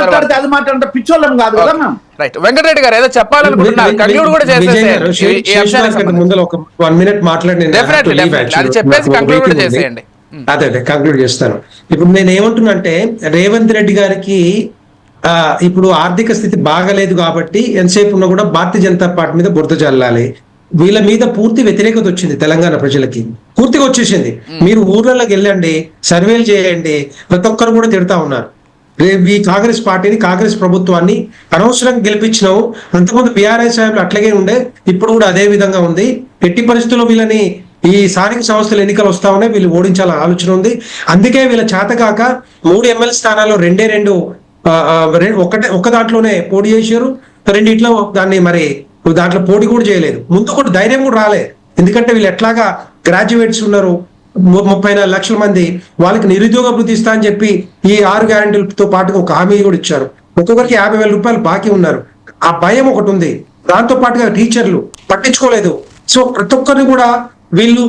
మాట్లాడితే అది మాట్లాడితే పిచ్చోళ్ళం కాదు కదా మ్యామ్. రైట్, వెంకటరెడ్డి గారు ఏదో చెప్పాలనుకుంటున్నారు, కంక్లూడ్ కూడా చేసేయండి. అదే కంక్లూడ్ చేస్తాను. ఇప్పుడు నేను ఏమంటున్నా అంటే రేవంత్ రెడ్డి గారికి ఇప్పుడు ఆర్థిక స్థితి బాగలేదు కాబట్టి ఎంతసేపు ఉన్నా కూడా భారతీయ జనతా పార్టీ మీద బురద జల్లాలి. వీళ్ళ మీద పూర్తి వ్యతిరేకత వచ్చింది, తెలంగాణ ప్రజలకి పూర్తిగా వచ్చేసింది. మీరు ఊర్లలోకి వెళ్ళండి, సర్వేలు చేయండి, ప్రతి ఒక్కరు కూడా తిడతా ఉన్నారు. ఈ కాంగ్రెస్ పార్టీని, కాంగ్రెస్ ప్రభుత్వాన్ని అనవసరంగా గెలిపించినావు. అంతకుముందు బీఆర్ఎస్ సాహెబ్లు అట్లాగే ఉండే, ఇప్పుడు కూడా అదే విధంగా ఉంది. ఎట్టి పరిస్థితుల్లో వీళ్ళని ఈ స్థానిక సంస్థల ఎన్నికలు వస్తా ఉన్నాయి, వీళ్ళు ఓడించాలని ఆలోచన ఉంది. అందుకే వీళ్ళ చేతకాక 3 ఎమ్మెల్యే స్థానాల్లో 2 ఒక దాంట్లోనే పోటీ చేశారు. రెండిట్లో దాన్ని మరి దాంట్లో పోటీ కూడా చేయలేదు. ముందు కూడా ధైర్యం కూడా రాలేదు. ఎందుకంటే వీళ్ళు ఎట్లాగా గ్రాడ్యుయేట్స్ ఉన్నారు, 34 లక్షల మంది, వాళ్ళకి నిరుద్యోగ వృత్తి ఇస్తా అని చెప్పి ఈ 6 గ్యారెంటీలతో పాటుగా ఒక హామీ కూడా ఇచ్చారు. ఒక్కొక్కరికి 50,000 రూపాయలు బాకీ ఉన్నారు. ఆ భయం ఒకటి ఉంది. దాంతో పాటుగా టీచర్లు పట్టించుకోలేదు. సో ప్రతి ఒక్కరిని కూడా వీళ్ళు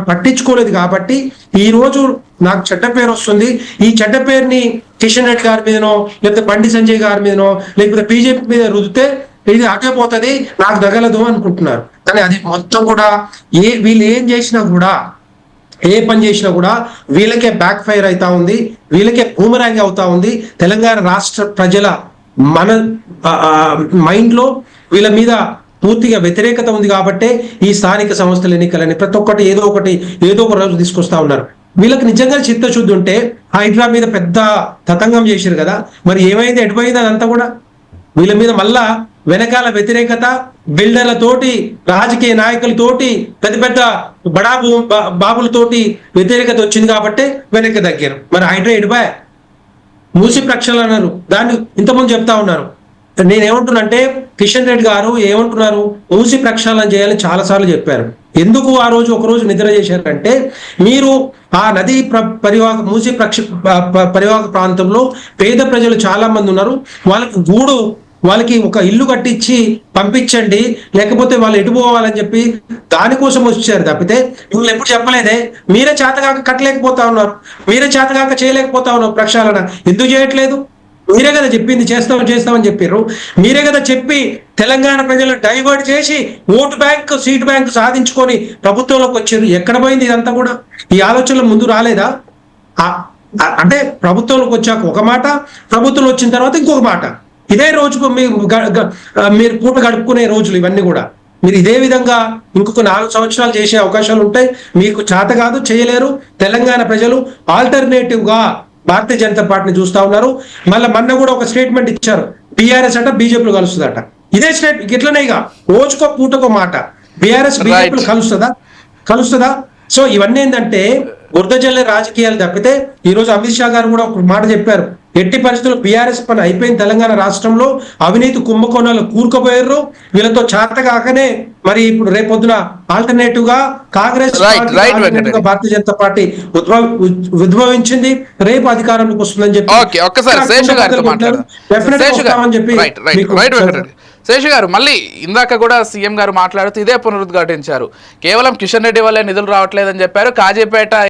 పట్టించుకోలేదు. కాబట్టి ఈ రోజు నాకు చెడ్డ పేరు వస్తుంది. ఈ చెడ్డ పేరుని కిషన్ రెడ్డి గారి మీదనో, లేకపోతే బండి సంజయ్ గారి మీదనో, లేకపోతే బీజేపీ మీద రుదితే ఇది అటైపోతుంది, నాకు తగలదు అనుకుంటున్నారు. కానీ అది మొత్తం కూడా వీళ్ళు ఏం చేసినా కూడా, ఏ పని చేసినా కూడా వీళ్ళకే బ్యాక్ ఫైర్ అవుతా ఉంది, వీళ్ళకే బూమరాంగ్ అవుతా ఉంది. తెలంగాణ రాష్ట్ర ప్రజల మైండ్ లో వీళ్ళ మీద పూర్తిగా వ్యతిరేకత ఉంది. కాబట్టే ఈ స్థానిక సంస్థల ఎన్నికలని ప్రతి ఒక్కటి ఏదో ఒక రోజు తీసుకొస్తా ఉన్నారు. వీళ్ళకి నిజంగా చిత్తశుద్ధి ఉంటే హైడ్రా మీద పెద్ద తతంగం చేశారు కదా, మరి ఏమైంది, ఎటుపోయింది అదంతా కూడా. వీళ్ళ మీద మళ్ళా వెనకాల వ్యతిరేకత, బిల్డర్లతోటి, రాజకీయ నాయకులతోటి, పెద్ద బాబులతోటి వ్యతిరేకత వచ్చింది కాబట్టి వెనక్కి తగ్గారు. మరి హైడ్రా ఎడిపోయా, మూసి ప్రక్షాళన అన్నారు, దాన్ని ఇంతకుముందు చెప్తా ఉన్నారు. నేనేమంటున్నానంటే కిషన్ రెడ్డి గారు ఏమంటున్నారు, మూసి ప్రక్షాళన చేయాలని చాలా సార్లు చెప్పారు. ఎందుకు ఆ రోజు ఒకరోజు నిద్ర చేశారంటే, మీరు ఆ నదీ మూసి పరివాహక ప్రాంతంలో పేద ప్రజలు చాలా మంది ఉన్నారు, వాళ్ళకి ఒక ఇల్లు కట్టించి పంపించండి, లేకపోతే వాళ్ళు ఎటు పోవాలని చెప్పి దానికోసం వచ్చారు తప్పితే వీళ్ళు ఎప్పుడు చెప్పలేదే. మీరే చేతగాక కట్టలేకపోతా ఉన్నారు, మీరే చేతగాక చేయలేకపోతా ఉన్నారు. ప్రక్షాళన ఎందుకు చేయట్లేదు? మీరే కదా చెప్పింది చేస్తామని చెప్పారు. మీరే కదా చెప్పి తెలంగాణ ప్రజలను డైవర్ట్ చేసి సీట్ బ్యాంక్ సాధించుకొని ప్రభుత్వంలోకి వచ్చారు. ఎక్కడ పోయింది ఇదంతా కూడా? ఈ ఆలోచనలు ముందు రాలేదా? అంటే ప్రభుత్వంలోకి వచ్చాక ఒక మాట, ప్రభుత్వం వచ్చిన తర్వాత ఇంకొక మాట. ఇదే రోజుకు మీరు పూట గడుపుకునే రోజులు ఇవన్నీ కూడా. మీరు ఇదే విధంగా ఇంకొక 4 సంవత్సరాలు చేసే అవకాశాలు ఉంటాయి. మీకు చేత కాదు, చేయలేరు. తెలంగాణ ప్రజలు ఆల్టర్నేటివ్ గా భారతీయ జనతా పార్టీని చూస్తా ఉన్నారు. మళ్ళీ మొన్న కూడా ఒక స్టేట్మెంట్ ఇచ్చారు, బీఆర్ఎస్ అట బీజేపీలో కలుస్తుందట. ఇదే స్టేట్ ఇట్లనే ఇక రోజుకో పూటకో మాట. బీఆర్ఎస్ బీజేపీలో కలుస్తుందా? సో ఇవన్నీ ఏంటంటే బురదజల్లే రాజకీయాలు తప్పితే, ఈ రోజు అమిత్ షా గారు కూడా ఒక మాట చెప్పారు, ఎట్టి పరిస్థితుల్లో బీఆర్ఎస్ పని అయిపోయింది, తెలంగాణ రాష్ట్రంలో అవినీతి కుంభకోణాలు కూరుకుపోయారు. వీళ్ళతో చేతగాకనే మరి ఇప్పుడు రేపొద్దున ఆల్టర్నేటివ్ గా కాంగ్రెస్ భారతీయ జనతా పార్టీ ఉద్భవించింది, రేపు అధికారంలోకి వస్తుందని చెప్పి శేషు గారు మళ్ళీ ఇందాక కూడా సీఎం గారు మాట్లాడుతూ ఇదే పునరుద్ఘాటించారు. కేవలం కిషన్ రెడ్డి వల్లే నిధులు రావట్లేదని చెప్పారు. కాజీపేట